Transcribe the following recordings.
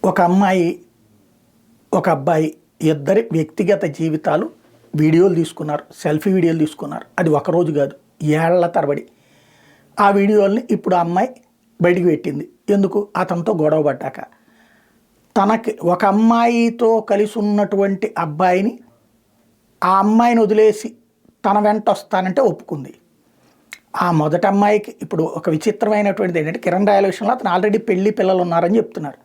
ఒక అమ్మాయి, ఒక అబ్బాయి ఇద్దరి వ్యక్తిగత జీవితాలు వీడియోలు తీసుకున్నారు, సెల్ఫీ వీడియోలు తీసుకున్నారు. అది ఒకరోజు కాదు, ఏళ్ల తరబడి. ఆ వీడియోల్ని ఇప్పుడు ఆ అమ్మాయి బయటికి పెట్టింది. ఎందుకు? అతనితో గొడవ పడ్డాక. తనకి ఒక అమ్మాయితో కలిసి ఉన్నటువంటి అబ్బాయిని, ఆ అమ్మాయిని వదిలేసి తన వెంట వస్తానంటే ఒప్పుకుంది. ఆ మొదటి అమ్మాయికి ఇప్పుడు ఒక విచిత్రమైనటువంటిది ఏంటంటే, కిరణ్ రాయల విషయంలో అతను ఆల్రెడీ పెళ్లి పిల్లలు ఉన్నారని చెప్తున్నారు.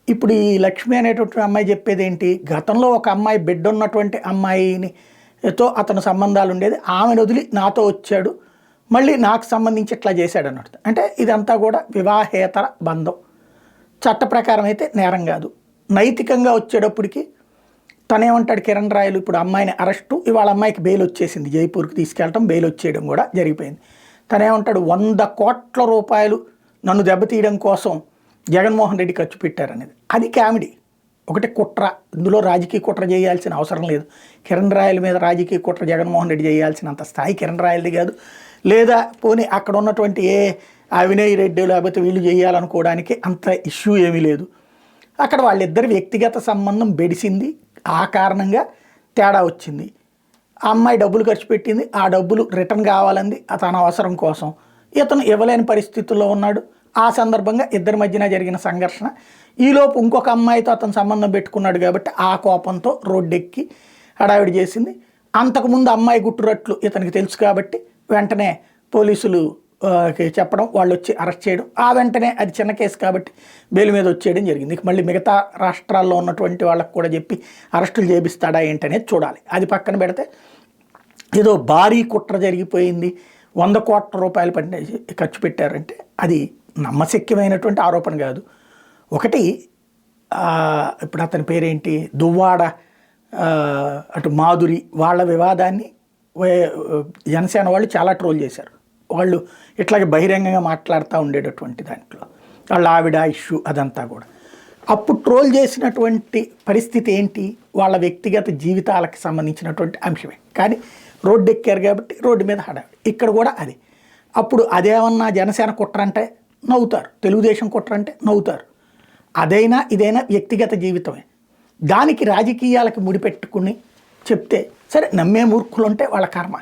ఇప్పుడు ఈ లక్ష్మి అనేటువంటి అమ్మాయి చెప్పేది ఏంటి? గతంలో ఒక అమ్మాయి బిడ్డ ఉన్నటువంటి అమ్మాయినితో అతను సంబంధాలు ఉండేది, ఆమెను వదిలి నాతో వచ్చాడు, మళ్ళీ నాకు సంబంధించి ఇట్లా చేశాడు అన్నట్టు. అంటే ఇదంతా కూడా వివాహేతర బంధం. చట్ట ప్రకారం అయితే నేరం కాదు. నైతికంగా వచ్చేటప్పటికి తనేమంటాడు కిరణ్ రాయలు, ఇప్పుడు అమ్మాయిని అరెస్టు, ఇవాళ అమ్మాయికి బెయిల్ వచ్చేసింది, జైపూర్కి తీసుకెళ్ళటం, బెయిల్ వచ్చేయడం కూడా జరిగిపోయింది. తనేమంటాడు, 100 కోట్ల రూపాయలు నన్ను దెబ్బతీయడం కోసం జగన్మోహన్ రెడ్డి ఖర్చు పెట్టారనేది. అది కామెడీ. ఒకటి కుట్ర, ఇందులో రాజకీయ కుట్ర చేయాల్సిన అవసరం లేదు. కిరణ్ రాయల మీద రాజకీయ కుట్ర జగన్మోహన్ రెడ్డి చేయాల్సినంత స్థాయి కిరణ్ రాయలది కాదు. లేదా పోనీ అక్కడ ఉన్నటువంటి ఏ అవినయ్ రెడ్డి లేకపోతే వీళ్ళు చేయాలనుకోవడానికి అంత ఇష్యూ ఏమీ లేదు. అక్కడ వాళ్ళిద్దరి వ్యక్తిగత సంబంధం బెడిసింది, ఆ కారణంగా తేడా వచ్చింది. ఆ అమ్మాయి డబ్బులు ఖర్చు పెట్టింది, ఆ డబ్బులు రిటర్న్ కావాలంది తన అవసరం కోసం. ఇతను ఇవ్వలేని పరిస్థితుల్లో ఉన్నాడు. ఆ సందర్భంగా ఇద్దరి మధ్యన జరిగిన సంఘర్షణ. ఈలోపు ఇంకొక అమ్మాయితో అతను సంబంధం పెట్టుకున్నాడు కాబట్టి ఆ కోపంతో రోడ్డెక్కి హడావిడి చేసింది. అంతకుముందు అమ్మాయి గుట్టురట్లు ఇతనికి తెలుసు కాబట్టి వెంటనే పోలీసులు చెప్పడం, వాళ్ళు వచ్చి అరెస్ట్ చేయడం, ఆ వెంటనే అది చిన్న కేసు కాబట్టి బెయిల్ మీద వచ్చేయడం జరిగింది. మళ్ళీ మిగతా రాష్ట్రాల్లో ఉన్నటువంటి వాళ్ళకు కూడా చెప్పి అరెస్టులు చేపిస్తాడా ఏంటనేది చూడాలి. అది పక్కన పెడితే ఏదో భారీ కుట్ర జరిగిపోయింది, 100 కోట్ల రూపాయలు ఖర్చు పెట్టారంటే అది నమ్మశక్యమైనటువంటి ఆరోపణ కాదు. ఒకటి, ఇప్పుడు అతని పేరేంటి, దువ్వాడ, అటు మాధురి, వాళ్ళ వివాదాన్ని జనసేన వాళ్ళు చాలా ట్రోల్ చేశారు. వాళ్ళు ఇట్లాగే బహిరంగంగా మాట్లాడుతూ ఉండేటటువంటి దాంట్లో వాళ్ళ ఆవిడ ఇష్యూ అదంతా కూడా. అప్పుడు ట్రోల్ చేసినటువంటి పరిస్థితి ఏంటి? వాళ్ళ వ్యక్తిగత జీవితాలకు సంబంధించినటువంటి అంశమే. కానీ రోడ్డు ఎక్కారు కాబట్టి రోడ్డు మీద హడావిడి. ఇక్కడ కూడా అది. అప్పుడు అదేమన్నా జనసేన కుట్ర అంటే నవ్వుతారు, తెలుగుదేశం కుట్ర అంటే నవ్వుతారు. అదైనా ఇదైనా వ్యక్తిగత జీవితమే. దానికి రాజకీయాలకు ముడిపెట్టుకుని చెప్తే సరే, నమ్మే మూర్ఖులు ఉంటే వాళ్ళ కర్మ.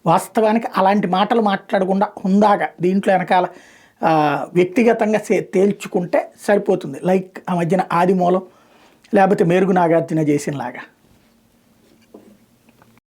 వాస్తవానికి అలాంటి మాటలు మాట్లాడకుండా హుందాగా దీంట్లో వెనకాల వ్యక్తిగతంగా తేల్చుకుంటే సరిపోతుంది. లైక్ ఆ మధ్యన ఆదిమూలం లేకపోతే మేరుగు నాగార్జున చేసినలాగా.